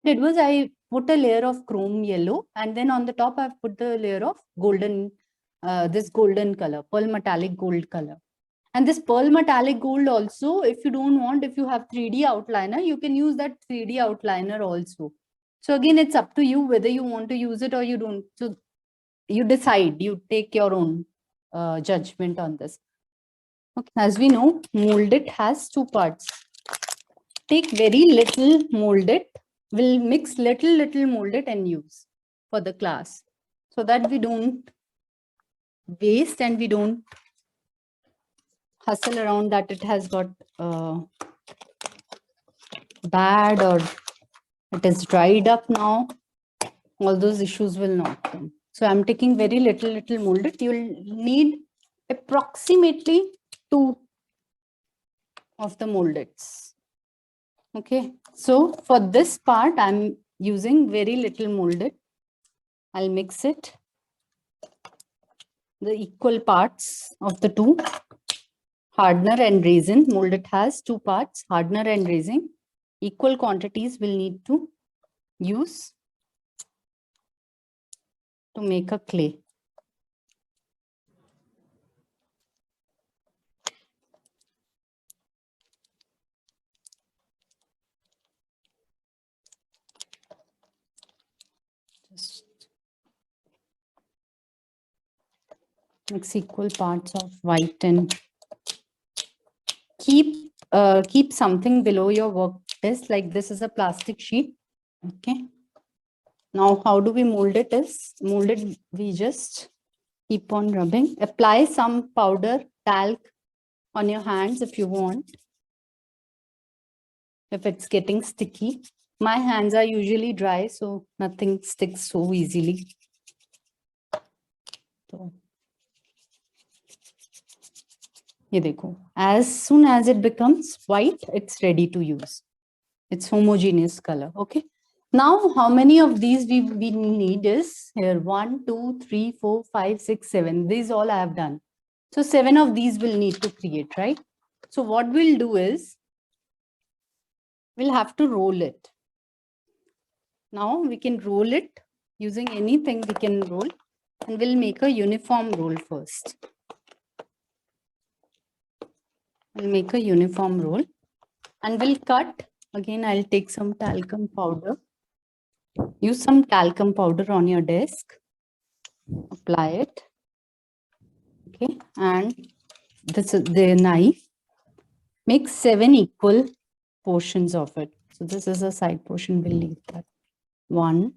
did was I put a layer of chrome yellow, and then on the top I've put the layer of golden, this golden color, pearl metallic gold color. And this pearl metallic gold also, if you don't want, if you have 3D outliner, you can use that 3D outliner also. So again, it's up to you whether you want to use it or you don't. So you decide, you take your own judgment on this. Okay. As we know, mold it has two parts. Take very little, mold it. We'll mix little, mold it and use for the class, so that we don't waste and we don't hustle around that it has got bad or it is dried up now. All those issues will not come. So I'm taking very little, molded. You'll need approximately 2 of the moldeds. Okay. So for this part, I'm using very little molded. I'll mix it, the equal parts of the two, hardener and resin. Molded has 2 parts, hardener and resin. Equal quantities will need to use to make a clay. Just mix equal parts of white and keep something below your work desk, like this is a plastic sheet. Okay. Now, how do we mold it? We just keep on rubbing. Apply some powder, talc on your hands if you want. If it's getting sticky. My hands are usually dry, so nothing sticks so easily. So, ye dekho. As soon as it becomes white, it's ready to use. It's homogeneous color. Okay. Now, how many of these we need is here 1, 2, 3, 4, 5, 6, 7. These all I have done. So 7 of these will need to create, right? So what we'll do is we'll have to roll it. Now we can roll it using anything we can roll, and we'll make a uniform roll first. We'll make a uniform roll and we'll cut. Again, I'll take some talcum powder. Use some talcum powder on your desk. Apply it. Okay, and this is the knife. Make 7 equal portions of it. So this is a side portion. We'll leave that. 1,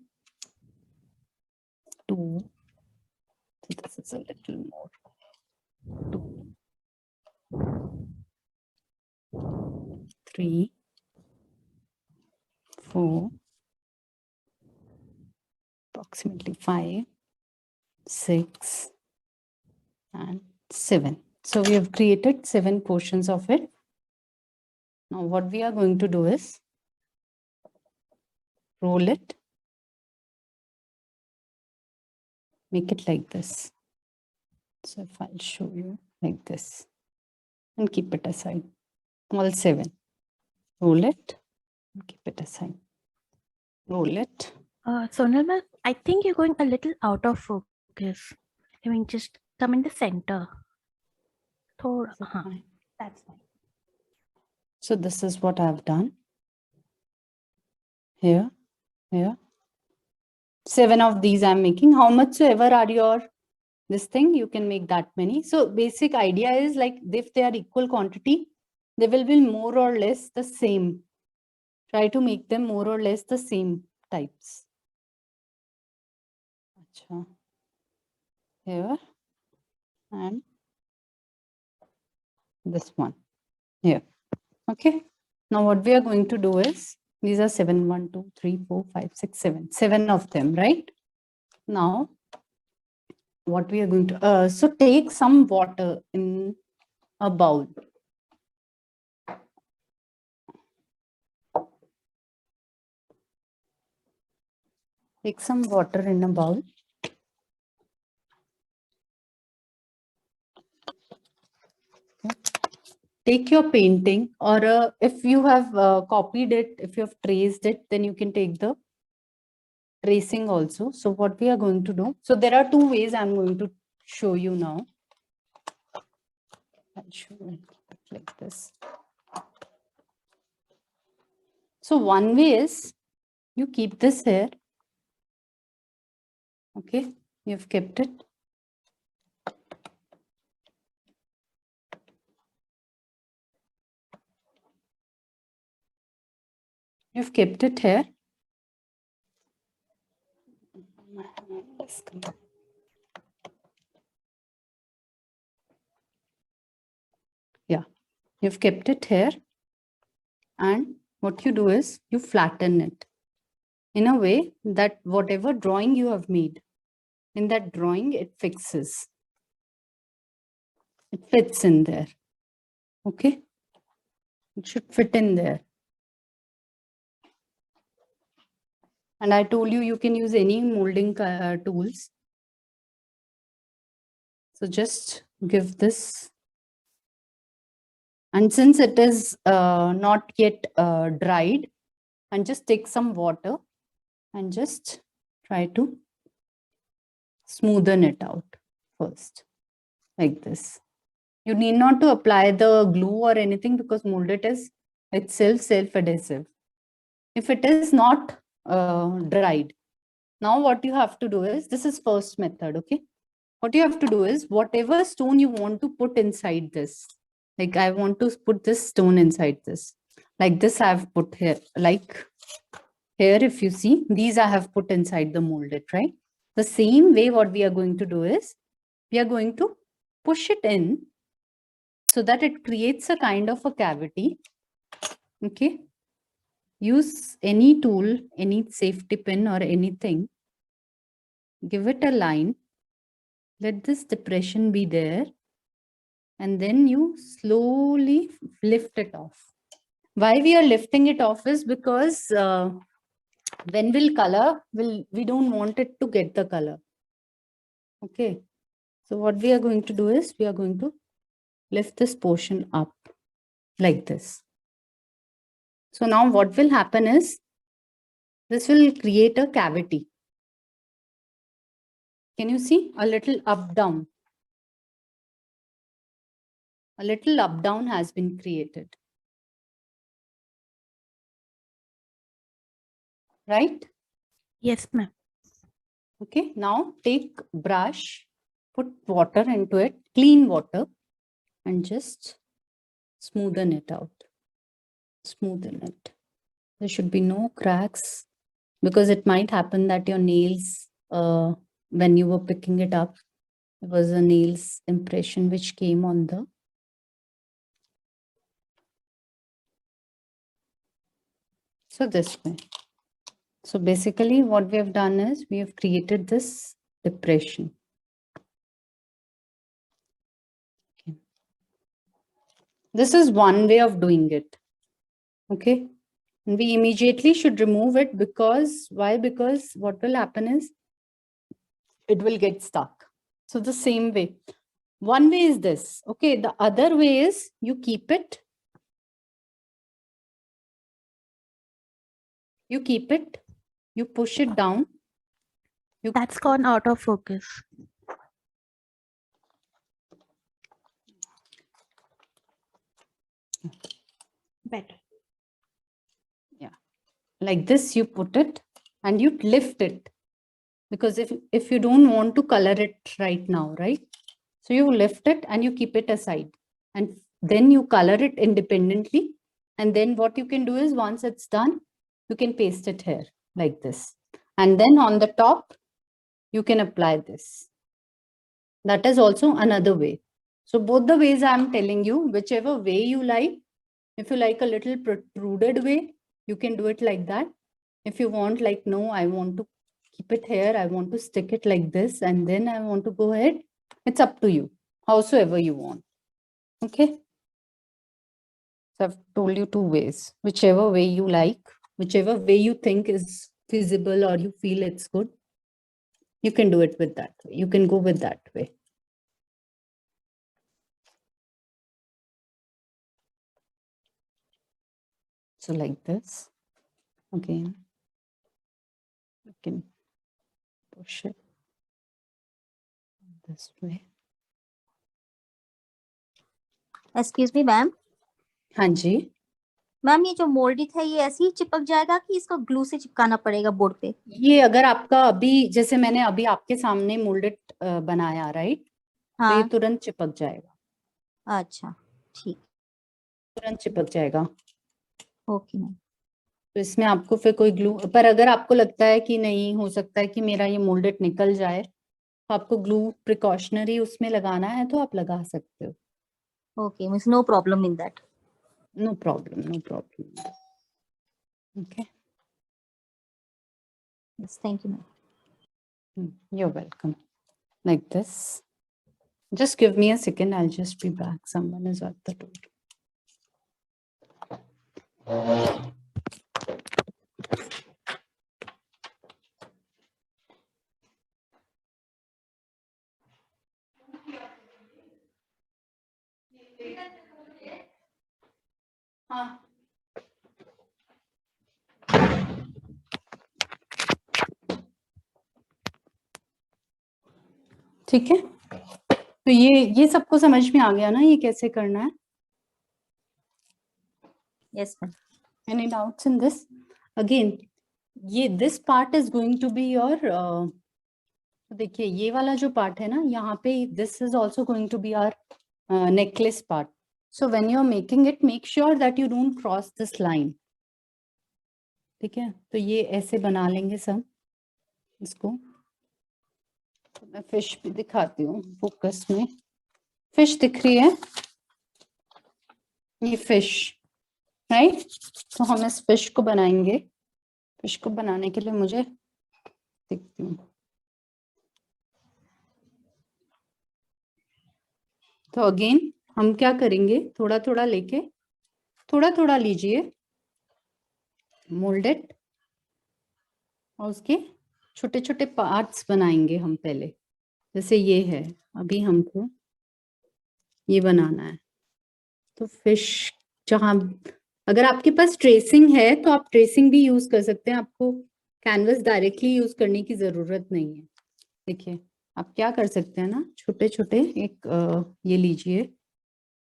2. So this is a little more. 2, 3, 4, approximately 5, 6, and 7. So we have created 7 portions of it. Now what we are going to do is roll it, make it like this. So if I'll show you like this and keep it aside, all 7. Roll it and keep it aside. Roll it. Sonal ma'am, I think you're going a little out of focus. I mean, just come in the center. That's fine. So this is what I've done. Here. 7 of these I'm making. How much ever are your this thing, you can make that many. So basic idea is like if they are equal quantity, they will be more or less the same. Try to make them more or less the same types. Achha. Here and this one here. Okay. Now what we are going to do is, these are 7, 1, 2, 3, 4, 5, 6, 7. 7 of them, right? Now what we are going to, so take some water in a bowl. Take some water in a bowl. take your painting, or if you have copied it, if you have traced it, then you can take the tracing also. So what we are going to do, so there are two ways I'm going to show you now. I'll show you like this. So one way is you keep this here. Okay, you've kept it. You've kept it here. Yeah, you've kept it here. And what you do is you flatten it in a way that whatever drawing you have made, in that drawing, it fixes. It fits in there. Okay. It should fit in there. And I told you, you can use any molding tools. So just give this. And since it is not yet dried, and just take some water and just try to smoothen it out first, like this. You need not to apply the glue or anything because molded is itself self-adhesive. If it is not dried, now what you have to do is, this is first method, okay? What you have to do is, whatever stone you want to put inside this, like I want to put this stone inside this, like this I have put here, like here if you see, these I have put inside the molded, right? The same way what we are going to do is, we are going to push it in so that it creates a kind of a cavity, okay? Use any tool, any safety pin or anything, give it a line, let this depression be there, and then you slowly lift it off. Why we are lifting it off is because when we'll color, we don't want it to get the color. Okay. So what we are going to do is, we are going to lift this portion up like this. So now what will happen is, this will create a cavity. Can you see? A little up down. A little up down has been created. Right? Yes, ma'am. Okay. Now take brush, put water into it, clean water, and just smoothen it out. Smoothen it. There should be no cracks, because it might happen that your nails, when you were picking it up, there was a nails impression which came on the. So this way. So basically what we have done is, we have created this depression. Okay. This is one way of doing it. Okay. And we immediately should remove it, because why? Because what will happen is, it will get stuck. So the same way. One way is this. Okay. The other way is, you keep it. You keep it. You push it down. That's gone out of focus. Better. Yeah. Like this, you put it and you lift it. Because if you don't want to color it right now, right? So you lift it and you keep it aside. And then you color it independently. And then what you can do is, once it's done, you can paste it here like this. And then on the top, you can apply this. That is also another way. So both the ways I'm telling you, whichever way you like. If you like a little protruded way, you can do it like that. If you want, like, no, I want to keep it here, I want to stick it like this, and then I want to go ahead, it's up to you, howsoever you want. Okay. So I've told you two ways, whichever way you like, whichever way you think is feasible or you feel it's good, you can do it with that way. You can go with that way. So like this. Again, you can push it this way. Excuse me ma'am, हाँ जी, ma'am ये जो मोल्डिट है ये ऐसे ही चिपक जाएगा कि इसको ग्लू से चिपकाना पड़ेगा बोर्ड पे? ये अगर आपका अभी, जैसे मैंने अभी आपके सामने मोल्डेड बनाया, राइट, तो ये हाँ, तुरंत चिपक जाएगा, अच्छा, ठीक, तुरंत चिपक जाएगा। Okay ma'am. तो इसमें आपको फिर कोई ग्लू, पर अगर आपको लगता है कि नहीं, हो सकता है कि मेरा ये मोल्डेड निकल जाए, तो आपको ग्लू प्रिकॉशनरी उसमें लगाना है तो आप लगा सकते हो। Okay, means no problem in that. No problem, no problem. Okay, yes, thank you ma'am. you're welcome. Like this. Just give me a second, I'll just be back. Someone is at the door. हाँ, ठीक है। तो ये सबको समझ में आ गया ना, ये कैसे करना है? Yes ma'am. Any doubts in this? Again, ये this part is going to be your देखिए ये वाला जो पार्ट है ना, यहाँ पे this is also going to be our necklace part. So when you are making it, make sure that you don't cross this line. ठीक है, तो ये ऐसे बना लेंगे सब इसको। तो मैं फिश भी दिखाती हूँ फोकस में। फिश दिख रही है, ये फिश, राइट? तो हम इस फिश को बनाएंगे। फिश को बनाने के लिए मुझे दिखती हूँ, तो अगेन हम क्या करेंगे, थोड़ा थोड़ा लेके, थोड़ा थोड़ा लीजिए मोल्डेड, और उसके छोटे छोटे पार्ट्स बनाएंगे हम पहले। जैसे ये है, अभी हमको ये बनाना है। तो फिश जहाँ, अगर आपके पास ट्रेसिंग है तो आप ट्रेसिंग भी यूज कर सकते हैं, आपको कैनवस डायरेक्टली यूज करने की जरूरत नहीं है। देखिए आप क्या कर सकते हैं ना, छोटे छोटे एक ये लीजिए,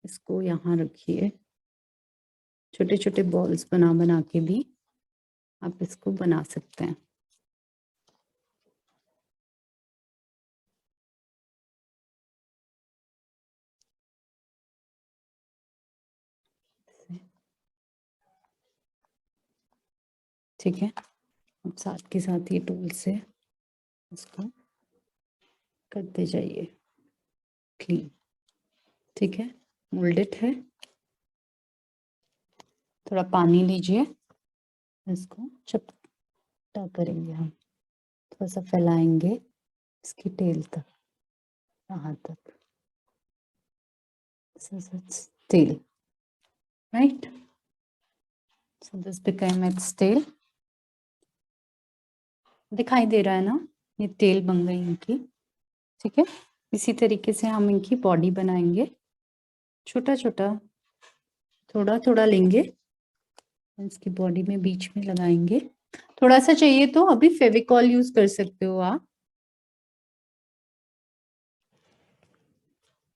इसको यहाँ रखिए, छोटे छोटे बॉल्स बना बना के भी आप इसको बना सकते हैं। ठीक है, अब साथ के साथ ये टूल से इसको करते जाइए क्लीन। ठीक है, मोल्डेड है, थोड़ा पानी लीजिए, इसको चपटा करेंगे हम, थोड़ा सा फैलाएंगे इसकी टेल तक, यहाँ तक, tail, right? So this become its tail. दिखाई दे रहा है ना, ये टेल बन गई इनकी। ठीक है, इसी तरीके से हम इनकी बॉडी बनाएंगे, छोटा छोटा, थोड़ा थोड़ा लेंगे, इसकी बॉडी में बीच में लगाएंगे। थोड़ा सा चाहिए तो अभी फेविकॉल यूज कर सकते हो आप,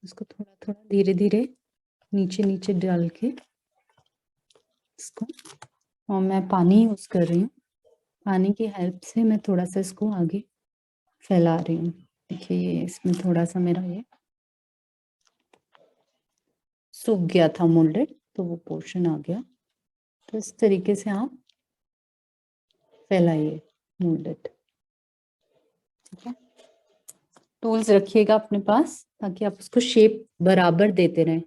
इसको थोड़ा थोड़ा धीरे धीरे नीचे नीचे डाल के इसको, और मैं पानी यूज कर रही हूँ, पानी की हेल्प से मैं थोड़ा सा इसको आगे फैला रही हूँ। देखिए ये इसमें थोड़ा सा मेरा ये सूख गया था मोल्डेड, तो वो पोर्शन आ गया। तो इस तरीके से आप फैलाइए मोल्डेड। ठीक है, टूल्स रखिएगा अपने पास ताकि आप उसको शेप बराबर देते रहें।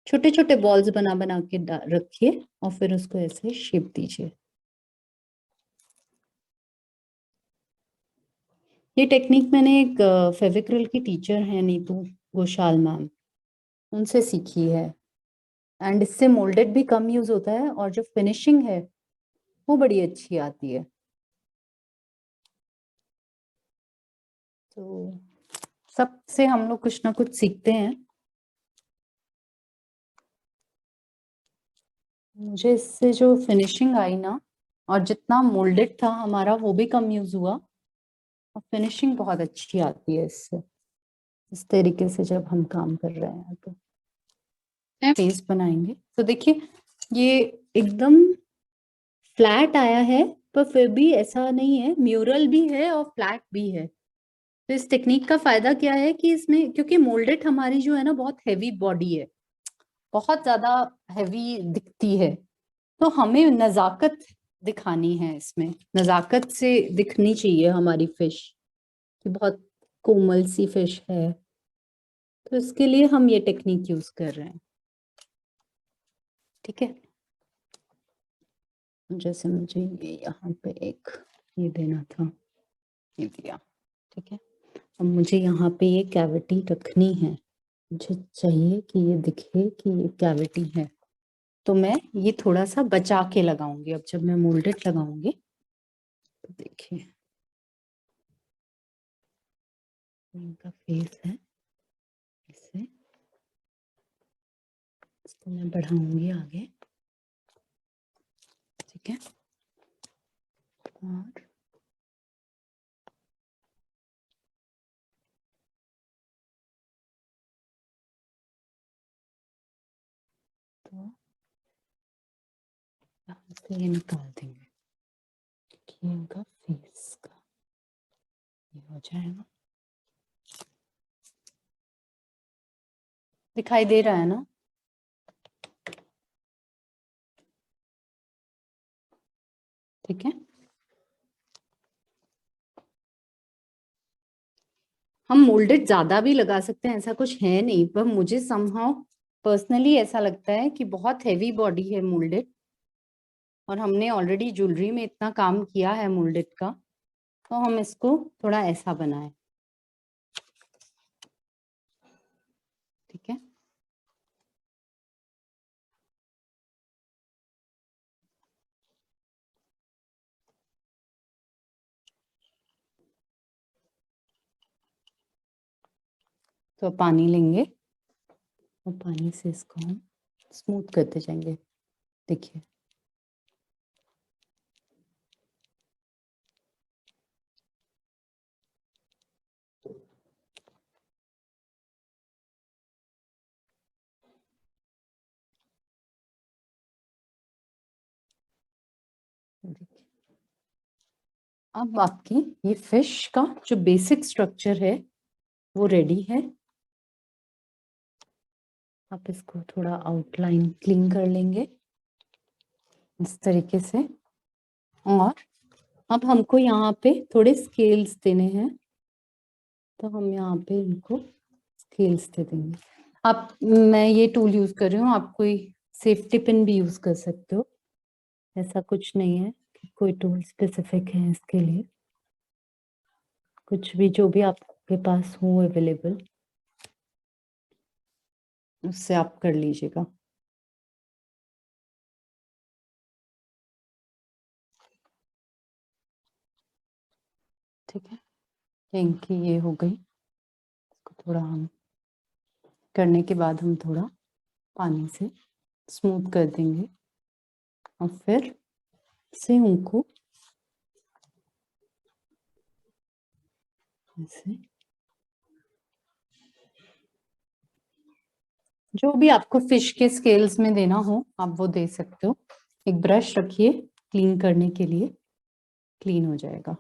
छोटे छोटे बॉल्स बना बना के रखिए और फिर उसको ऐसे शेप दीजिए। ये टेक्निक मैंने एक फेविक्रल की टीचर है नीतू घोषाल मैम, उनसे सीखी है, एंड इससे मोल्डेड भी कम यूज होता है और जो फिनिशिंग है वो बड़ी अच्छी आती है। तो सबसे हम लोग कुछ ना कुछ सीखते हैं। मुझे इससे जो फिनिशिंग आई ना, और जितना मोल्डेड था हमारा वो भी कम यूज हुआ, और फिनिशिंग बहुत अच्छी आती है इससे, इस तरीके से जब हम काम कर रहे हैं तो फेस बनाएंगे। तो देखिए ये एकदम फ्लैट आया है, पर फिर भी ऐसा नहीं है, म्यूरल भी है और फ्लैट भी है। तो इस टेक्निक का फायदा क्या है कि इसमें, क्योंकि मोल्डेड हमारी जो है ना बहुत हैवी बॉडी है, बहुत ज्यादा हैवी दिखती है, तो हमें नजाकत दिखानी है, इसमें नजाकत से दिखनी चाहिए हमारी फिश कि बहुत कोमल सी फिश है। तो इसके लिए हम ये टेक्निक यूज कर रहे हैं। ठीक है, जैसे मुझे ये यहाँ पे एक ये देना था, ये दिया। ठीक है, अब मुझे यहाँ पे ये कैविटी रखनी है, मुझे चाहिए कि ये दिखे कि ये कैविटी है, तो मैं ये थोड़ा सा बचा के लगाऊंगी। अब जब मैं मोल्डेड लगाऊंगी तो देखिए इनका फेस है, इसे इसको मैं बढ़ाऊंगी आगे। ठीक है, और तो यहाँ से ये निकाल देंगे कि इनका फेस का ये हो जाएगा। दिखाई दे रहा है ना? ठीक है, हम मोल्डेड ज्यादा भी लगा सकते हैं, ऐसा कुछ है नहीं, पर मुझे समहाउ पर्सनली ऐसा लगता है कि बहुत हैवी बॉडी है मोल्डेड, और हमने ऑलरेडी ज्वेलरी में इतना काम किया है मोल्डेड का, तो हम इसको थोड़ा ऐसा बनाएं। ठीक है, तो पानी लेंगे और पानी से इसको हम स्मूथ करते जाएंगे। देखिए देखिए, अब आपकी ये फिश का जो बेसिक स्ट्रक्चर है वो रेडी है। आप इसको थोड़ा आउटलाइन क्लीन कर लेंगे इस तरीके से, और अब हमको यहाँ पे थोड़े स्केल्स देने हैं, तो हम यहाँ पे इनको स्केल्स दे देंगे। आप, मैं ये टूल यूज कर रही हूँ, आप कोई सेफ्टी पिन भी यूज कर सकते हो, ऐसा कुछ नहीं है कि कोई टूल स्पेसिफिक है इसके लिए, कुछ भी जो भी आपके पास हो अवेलेबल उससे आप कर लीजिएगा। ठीक है, इनकी ये हो गई, इसको थोड़ा हम करने के बाद हम थोड़ा पानी से स्मूथ कर देंगे, और फिर से उनको ऐसे, जो भी आपको फिश के स्केल्स में देना हो आप वो दे सकते हो। एक ब्रश रखिए क्लीन करने के लिए, क्लीन हो जाएगा।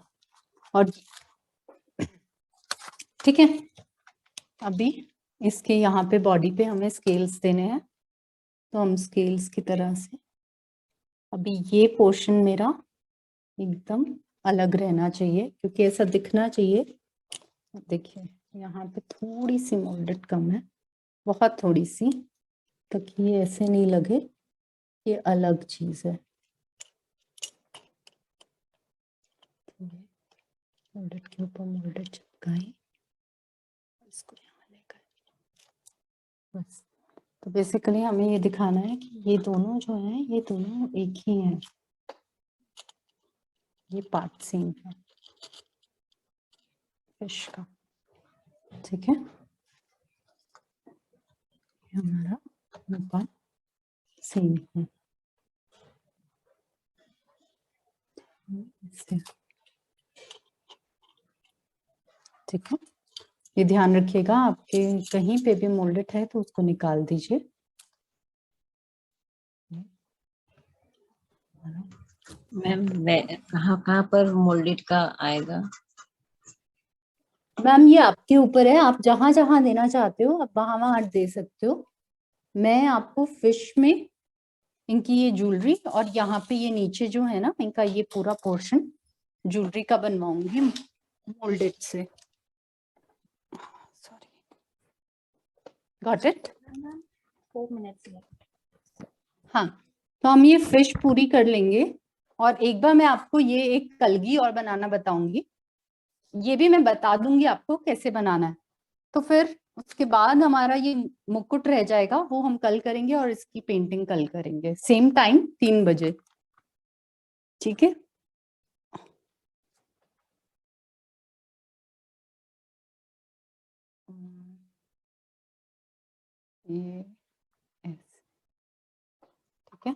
और ठीक है, अभी इसके यहाँ पे बॉडी पे हमें स्केल्स देने हैं, तो हम स्केल्स की तरह से, अभी ये पोर्शन मेरा एकदम अलग रहना चाहिए क्योंकि ऐसा दिखना चाहिए। देखिए यहाँ पे थोड़ी सी मोल्डेड कम है, बहुत थोड़ी सी, ताकि ये ऐसे नहीं लगे ये अलग चीज है। मोल्डेड के ऊपर मोल्डेड चिपकाई, इसको यहाँ लेकर, बस। तो बेसिकली हमें ये दिखाना है कि ये दोनों जो हैं ये दोनों एक ही हैं, ये पार्ट सेम है फिश का। ठीक है, ये हमारा पार्ट सेम है। ऐसे। ठीक है, ये ध्यान रखिएगा आपके कहीं पे भी मोल्डेड है तो उसको निकाल दीजिए। मैम कहाँ कहाँ पर मोल्डेड का आएगा? मैम ये आपके ऊपर है, आप जहां जहां देना चाहते हो आप वहां वहां दे सकते हो। मैं आपको फिश में इनकी ये ज्वेलरी और यहाँ पे ये नीचे जो है ना इनका ये पूरा पोर्शन ज्वेलरी का बनवाऊंगी मोल्डेड से। Sorry, got it. 4 minutes left. हाँ, तो हम ये फिश पूरी कर लेंगे और एक बार मैं आपको ये एक कलगी और बनाना बताऊंगी, ये भी मैं बता दूंगी आपको कैसे बनाना है। तो फिर उसके बाद हमारा ये मुकुट रह जाएगा, वो हम कल करेंगे और इसकी पेंटिंग कल करेंगे सेम टाइम 3 बजे। ठीक है, ये ऐसे, ठीक है।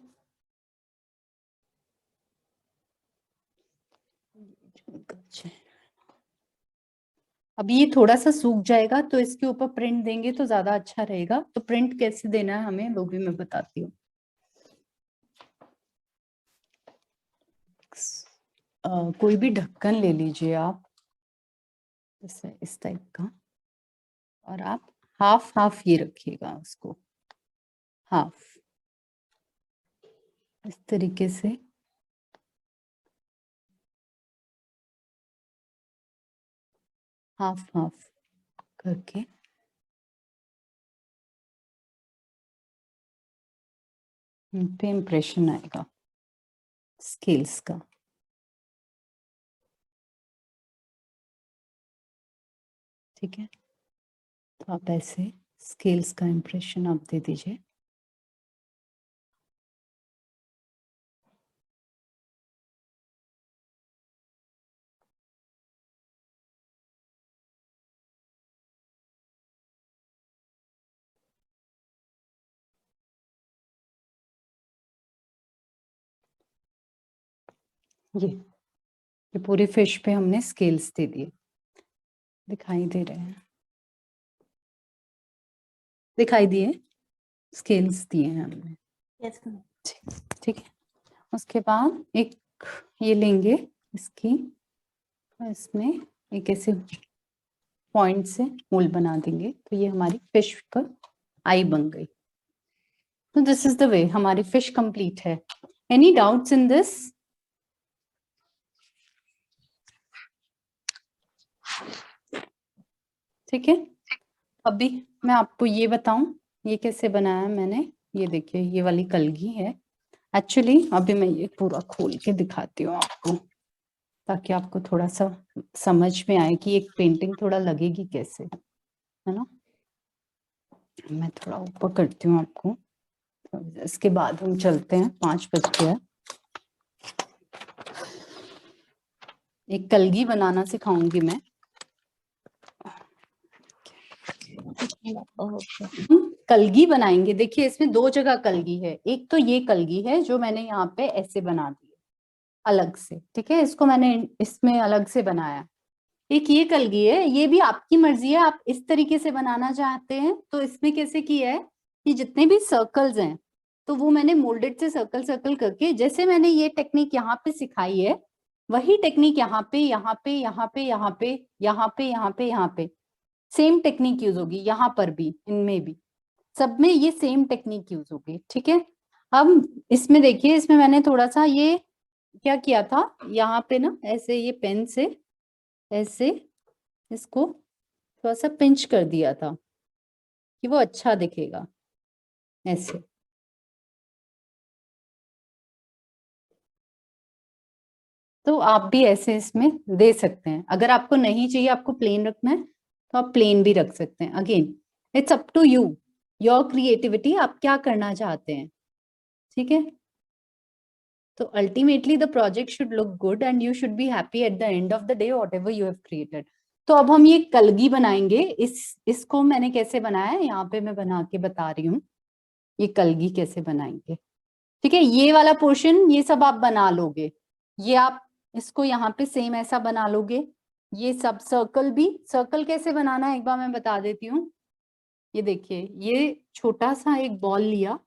अब ये थोड़ा सा सूख जाएगा तो इसके ऊपर प्रिंट देंगे तो ज्यादा अच्छा रहेगा। तो प्रिंट कैसे देना है हमें वो भी मैं बताती हूँ। कोई भी ढक्कन ले लीजिए आप, जैसे इस टाइप का, और आप हाफ हाफ ये रखिएगा उसको, हाफ इस तरीके से। हाफ हाफ करके पे इम्प्रेशन आएगा स्केल्स का। ठीक है, तो आप ऐसे स्केल्स का इम्प्रेशन आप दे दीजिए। ये पूरी फिश पे हमने स्केल्स दे दिए, दिखाई दे रहे हैं, दिखाई दिए, स्केल्स दिए हैं हमने। Yes, ma'am. ठीक है, उसके बाद एक ये लेंगे इसकी, इसमें एक ऐसे पॉइंट से होल बना देंगे तो ये हमारी फिश का आई बन गई। तो दिस इज द वे हमारी फिश कंप्लीट है। Any doubts in this? ठीक है, अभी मैं आपको ये बताऊं ये कैसे बनाया मैंने। ये देखिए ये वाली कलगी है एक्चुअली। अभी मैं ये पूरा खोल के दिखाती हूँ आपको ताकि आपको थोड़ा सा समझ में आए कि एक पेंटिंग थोड़ा लगेगी कैसे, है ना। मैं थोड़ा ऊपर करती हूँ आपको, इसके बाद हम चलते हैं। 5 बज गया। एक कलगी बनाना सिखाऊंगी मैं। कलगी बनाएंगे, देखिए इसमें 2 जगह कलगी है। एक तो ये कलगी है जो मैंने यहाँ पे ऐसे बना दी है अलग से, ठीक है, इसको मैंने इसमें अलग से बनाया। एक ये कलगी है, ये भी आपकी मर्जी है, आप इस तरीके से बनाना चाहते हैं तो इसमें कैसे किया है कि जितने भी सर्कल्स हैं तो वो मैंने मोल्डेड से सर्कल सर्कल करके, जैसे मैंने ये टेक्निक यहाँ पे सिखाई है वही टेक्निक यहाँ पे यहाँ पे यहाँ पे यहाँ पे यहाँ पे यहाँ पे यहाँ पे सेम टेक्निक यूज होगी। यहाँ पर भी, इनमें भी, सब में ये सेम टेक्निक यूज होगी। ठीक है, अब इसमें देखिए, इसमें मैंने थोड़ा सा ये क्या किया था, यहाँ पे ना ऐसे ये पेन से ऐसे इसको थोड़ा सा पिंच कर दिया था कि वो अच्छा दिखेगा ऐसे। तो आप भी ऐसे इसमें दे सकते हैं। अगर आपको नहीं चाहिए, आपको प्लेन रखना है तो आप प्लेन भी रख सकते हैं। Again it's up to you, your creativity, आप क्या करना चाहते हैं। ठीक है, तो ultimately the project should look good and you should be happy at the end of the day whatever you have created. तो अब हम ये कलगी बनाएंगे। इसको मैंने कैसे बनाया है यहाँ पे मैं बना के बता रही हूँ, ये कलगी कैसे बनाएंगे। ठीक है, ये वाला पोर्शन ये सब आप बना लोगे, ये आप इसको यहाँ पे सेम ऐसा बना लोगे। ये सब सर्कल भी, सर्कल कैसे बनाना है एक बार मैं बता देती हूँ। ये देखिए, ये छोटा सा एक बॉल लिया,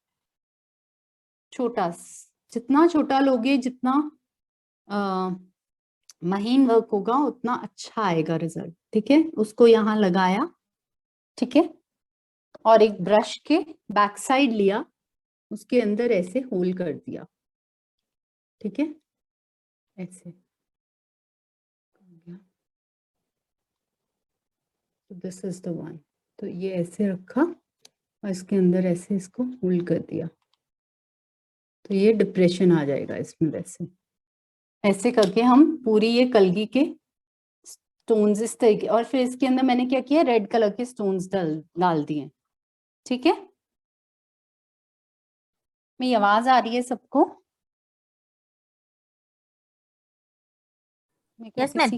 जितना छोटा लोगे जितना महीन वर्क होगा उतना अच्छा आएगा रिजल्ट। ठीक है, उसको यहाँ लगाया। ठीक है, और एक ब्रश के बैक साइड लिया, उसके अंदर ऐसे होल कर दिया। ठीक है, ऐसे दिस इज द वन। तो ये ऐसे रखा और इसके अंदर ऐसे इसको होल कर दिया, तो ये डिप्रेशन आ जाएगा इसमें। वैसे ऐसे करके हम पूरी ये कलगी के स्टोन्स इस तरीके, और फिर इसके अंदर मैंने क्या किया, रेड कलर के स्टोन्स डाल दिए। ठीक है, मेरी आवाज आ रही है सबको? Yes ma'am.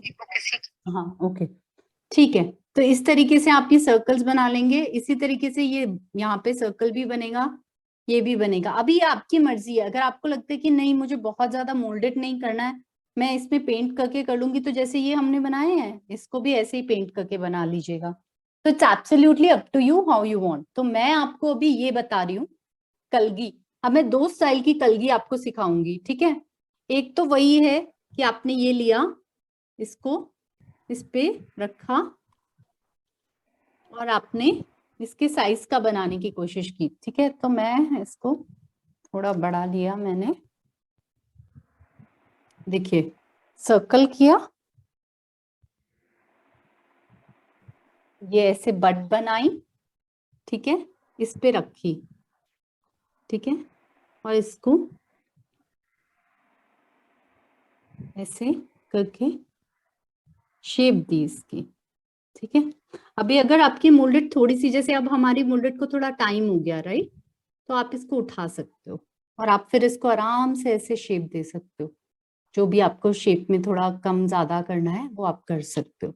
हाँ ओके, ठीक है। तो इस तरीके से आप ये सर्कल्स बना लेंगे। इसी तरीके से ये यहाँ पे सर्कल भी बनेगा, ये भी बनेगा। अभी ये आपकी मर्जी है, अगर आपको लगता है कि नहीं मुझे बहुत ज्यादा मोल्डेड नहीं करना है, मैं इसमें पेंट करके कर लूंगी, तो जैसे ये हमने बनाए हैं इसको भी ऐसे ही पेंट करके बना लीजिएगा। तो it's absolutely up to you how you want. तो मैं आपको अभी ये बता रही हूँ कलगी। अब मैं 2 स्टाइल की कलगी आपको सिखाऊंगी। ठीक है, एक तो वही है कि आपने ये लिया, इसको इस पे रखा और आपने इसके साइज का बनाने की कोशिश की। ठीक है, तो मैं इसको थोड़ा बड़ा लिया मैंने, देखिए सर्कल किया, ये ऐसे बट बनाई। ठीक है, इस पे रखी। ठीक है, और इसको ऐसे करके शेप दी इसकी। ठीक है, अभी अगर आपकी मोल्डेड थोड़ी सी, जैसे अब हमारी मोल्डेड को थोड़ा टाइम हो गया राइट, तो आप इसको उठा सकते हो और आप फिर इसको आराम से ऐसे शेप दे सकते हो। जो भी आपको शेप में थोड़ा कम ज्यादा करना है वो आप कर सकते हो।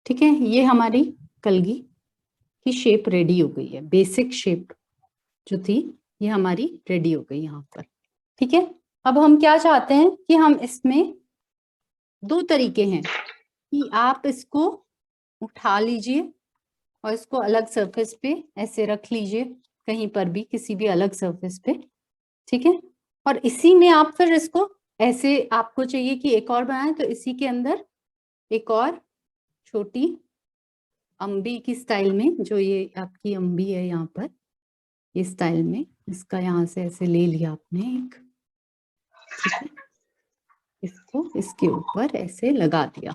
ठीक है, ये हमारी कलगी की शेप रेडी हो गई है। बेसिक शेप जो थी ये हमारी रेडी हो गई यहाँ पर। ठीक है, अब हम क्या चाहते हैं कि हम इसमें 2 तरीके हैं कि आप इसको उठा लीजिए और इसको अलग सरफेस पे ऐसे रख लीजिए, कहीं पर भी किसी भी अलग सरफेस पे। ठीक है, और इसी में आप फिर इसको ऐसे, आपको चाहिए कि एक और बनाए तो इसी के अंदर एक और छोटी अम्बी की स्टाइल में, जो ये आपकी अम्बी है यहाँ पर, इस स्टाइल में इसका यहाँ से ऐसे ले लिया आपने एक। ठीक है, इसको इसके ऊपर ऐसे लगा दिया,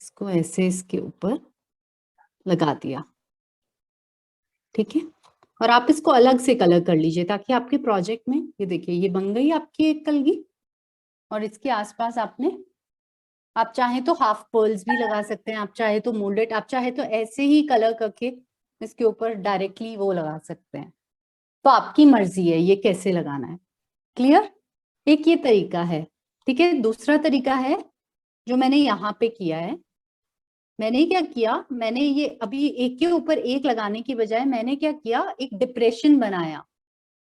इसको ऐसे इसके ऊपर लगा दिया। ठीक है, और आप इसको अलग से कलर कर लीजिए ताकि आपके प्रोजेक्ट में, ये देखिए ये बन गई आपकी एक कलगी। और इसके आसपास आपने, आप चाहे तो हाफ पर्ल्स भी लगा सकते हैं, आप चाहे तो मोल्डेड, आप चाहे तो ऐसे ही कलर करके इसके ऊपर डायरेक्टली वो लगा सकते हैं। तो आपकी मर्जी है ये कैसे लगाना है। क्लियर? एक ये तरीका है। ठीक है, दूसरा तरीका है जो मैंने यहाँ पे किया है। मैंने क्या किया, मैंने ये अभी एक के ऊपर एक लगाने की बजाय मैंने क्या किया, एक डिप्रेशन बनाया।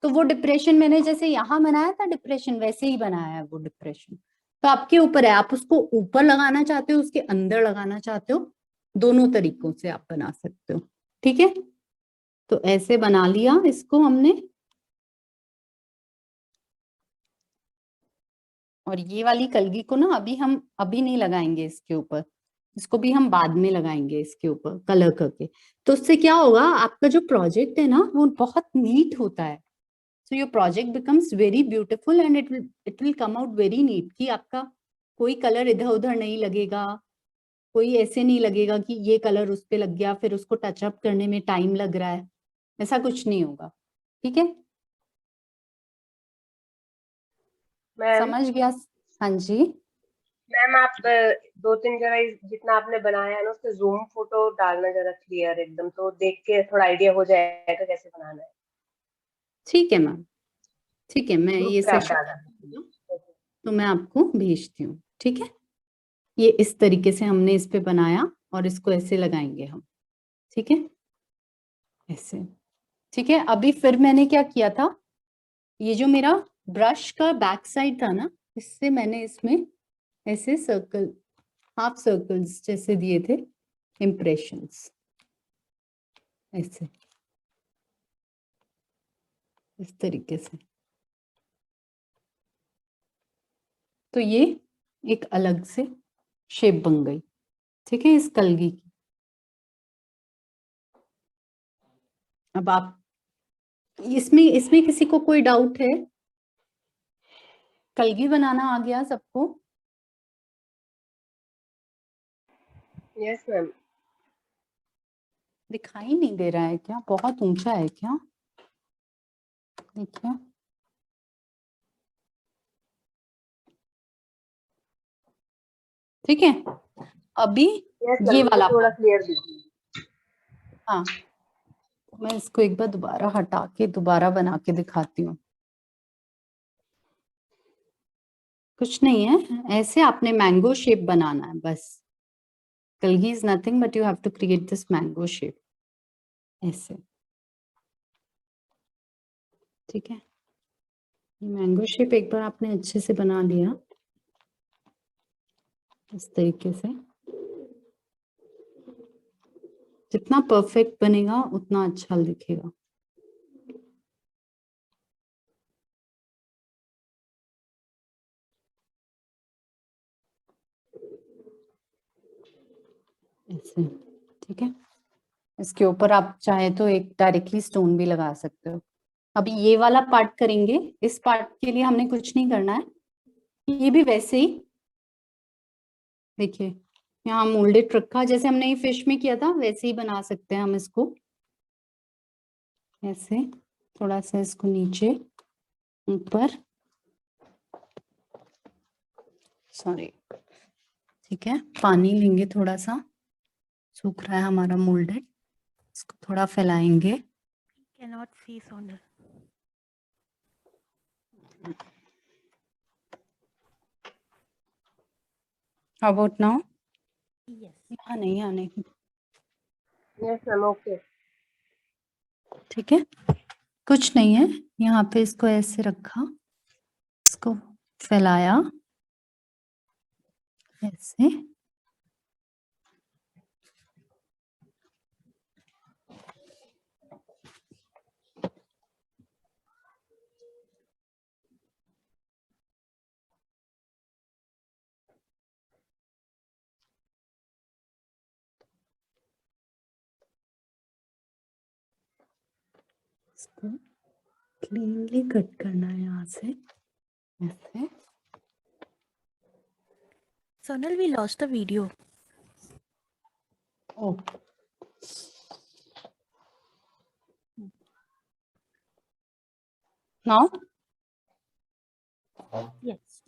तो वो डिप्रेशन मैंने जैसे यहाँ बनाया था डिप्रेशन, वैसे ही बनाया है वो डिप्रेशन। तो आपके ऊपर है, आप उसको ऊपर लगाना चाहते हो, उसके अंदर लगाना चाहते हो, दोनों तरीकों से आप बना सकते हो। ठीक है, तो ऐसे बना लिया इसको हमने। और ये वाली कलगी को ना हम अभी नहीं लगाएंगे इसके ऊपर, इसको भी हम बाद में लगाएंगे इसके ऊपर कलर करके। तो उससे क्या होगा, आपका जो प्रोजेक्ट है ना वो बहुत नीट होता है। So your project becomes very beautiful and it will come out very neat, कि आपका कोई कलर इधर उधर नहीं लगेगा, कोई ऐसे नहीं लगेगा कि ये कलर उस पे लग गया फिर उसको टचअप करने में टाइम लग रहा है, ऐसा कुछ नहीं होगा। ठीक है, मैम समझ गया? हाँ जी। मैम आप 2-3 जगह जितना आपने बनाया है ना उसके जूम फोटो डालना जरा क्लियर एकदम, तो देख के थोड़ा आइडिया हो जाएगा कैसे बनाना है। ठीक है मैम, ठीक है, मैं ग्रुप ये पे आप सेशन डालना। तो मैं आपको भेजती हूँ। ठीक है, ये इस तरीके से हमने इस पे बनाया और इसको ऐसे लगाएंगे हम। ठीक है, ऐसे। ठीक है, अभी फिर मैंने क्या किया था, ये जो मेरा ब्रश का बैक साइड था ना, इससे मैंने इसमें ऐसे सर्कल, हाफ सर्कल्स जैसे दिए थे, इम्प्रेशंस ऐसे, इस तरीके से। तो ये एक अलग से शेप बन गई, ठीक है, इस कलगी की। अब आप इसमें इसमें किसी को कोई डाउट है? कलगी बनाना आ गया सबको? Yes ma'am. दिखाई नहीं दे रहा है क्या? बहुत ऊंचा है क्या? देखिए, ठीक है। अभी यस ये मैम, वाला थोड़ा part, क्लियर दीजिए। हाँ, मैं इसको एक बार दोबारा हटा के दोबारा बना के दिखाती हूँ। कुछ नहीं है, ऐसे आपने मैंगो शेप बनाना है बस। Kalgi is nothing but you have to create this mango shape, ऐसे, ठीक है। मैंगो शेप एक बार आपने अच्छे से बना लिया इस तरीके से, जितना परफेक्ट बनेगा उतना अच्छा दिखेगा। ऐसे, ठीक है। इसके ऊपर आप चाहे तो एक डायरेक्टली स्टोन भी लगा सकते हो। अभी ये वाला पार्ट करेंगे, इस पार्ट के लिए हमने कुछ नहीं करना है, ये भी वैसे ही, देखिए यहाँ मोल्डेड रखा, जैसे हमने ये फिश में किया था वैसे ही बना सकते हैं हम इसको। ऐसे थोड़ा सा इसको नीचे ऊपर, सॉरी, ठीक है। पानी लेंगे थोड़ा सा, सूख रहा है हमारा मोल्डेड, इसको थोड़ा फैलाएंगे। Cannot see Sonal. How about now? Yes. यहाँ नहीं, यहाँ नहीं, यस मैम, ओके। ठीक है। कुछ नहीं है, यहाँ पे इसको ऐसे रखा, इसको फैलाया ऐसे, इसको क्लीनली कट करना है यहाँ से, ऐसे। Sonal, we lost the video. Oh, now Yes.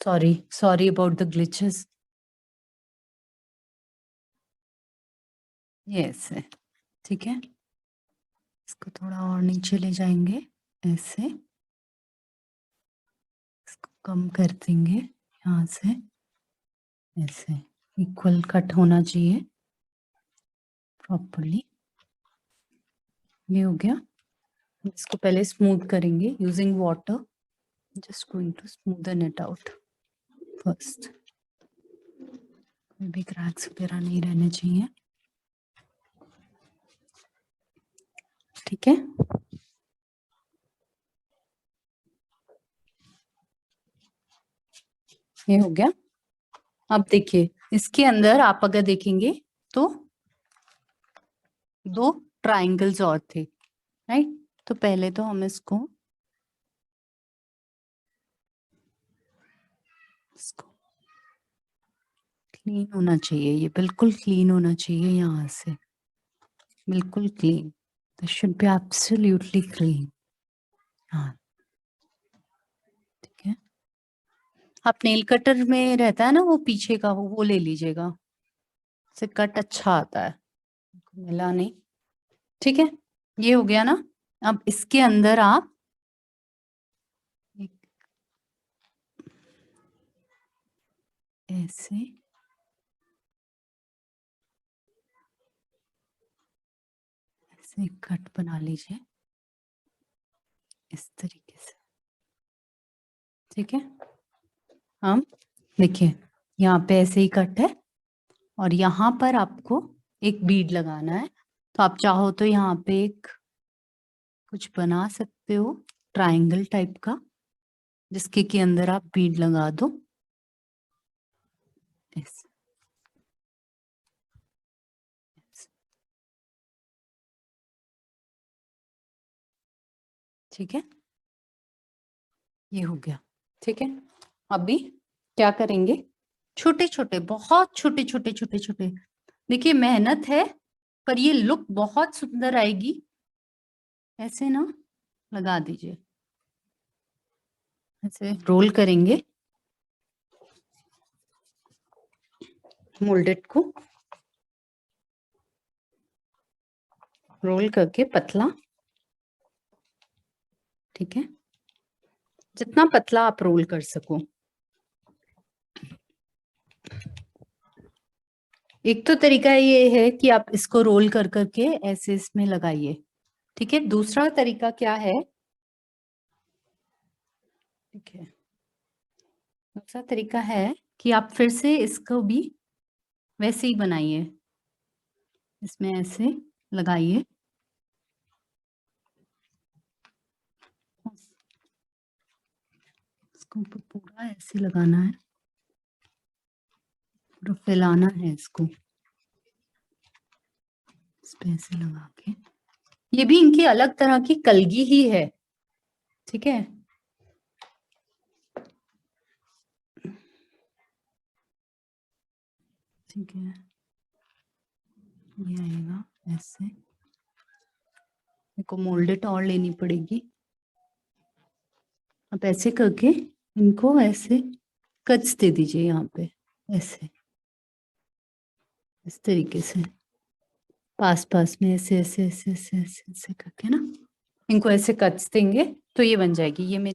sorry about the glitches. ये ऐसे, ठीक है। इसको थोड़ा और नीचे ले जाएंगे ऐसे, इसको कम कर देंगे यहाँ से, ऐसे इक्वल कट होना चाहिए प्रॉपरली। ये हो गया। इसको पहले स्मूथ करेंगे using water, just going to smoothen it out first. कोई भी क्रैक्स वगैरह नहीं रहने चाहिए, ठीक है। ये हो गया। अब देखिए, इसके अंदर आप अगर देखेंगे तो दो ट्रायंगल्स और थे, राइट। तो पहले तो हम इसको क्लीन होना चाहिए, ये बिल्कुल क्लीन होना चाहिए, यहाँ से बिल्कुल clean, this should be absolutely clean. हाँ, ठीक है। आप नेल कटर में रहता है ना वो पीछे का, वो ले लीजिएगा, से कट अच्छा आता है, मिला नहीं, ठीक है। ये हो गया ना। अब इसके अंदर आप ऐसे ऐसे कट बना लीजिए इस तरीके से, ठीक है, हम देखिए यहाँ पे ऐसे ही कट है और यहाँ पर आपको एक बीड लगाना है। तो आप चाहो तो यहाँ पे एक कुछ बना सकते हो ट्रायंगल टाइप का, जिसके के अंदर आप बीड लगा दो ऐसे। ठीक है, ये हो गया। ठीक है, अभी क्या करेंगे, छोटे छोटे, बहुत छोटे छोटे छोटे छोटे, देखिए मेहनत है पर ये लुक बहुत सुंदर आएगी। ऐसे ना लगा दीजिए, ऐसे रोल करेंगे मोल्डेड को, रोल करके पतला। ठीक है, जितना पतला आप रोल कर सको। एक तो तरीका ये है कि आप इसको रोल कर करके ऐसे इसमें लगाइए। ठीक है, दूसरा तरीका क्या है, ठीक है, दूसरा तरीका है कि आप फिर से इसको भी वैसे ही बनाइए, इसमें ऐसे लगाइए, इसको पूरा ऐसे लगाना है, पूरा फैलाना है इसको, इस पे ऐसे लगा के। ये भी इनकी अलग तरह की कलगी ही है। ठीक है, ठीक है, ये आएगा ऐसे, इनको मोल्डेड और लेनी पड़ेगी। आप ऐसे करके इनको ऐसे कट्स दे दीजिए यहाँ पे, ऐसे इस तरीके से पास पास में ऐसे ऐसे ऐसे ऐसे ऐसे ऐसे करके ना, इनको ऐसे कट्स देंगे तो ये बन जाएगी। ये मेरी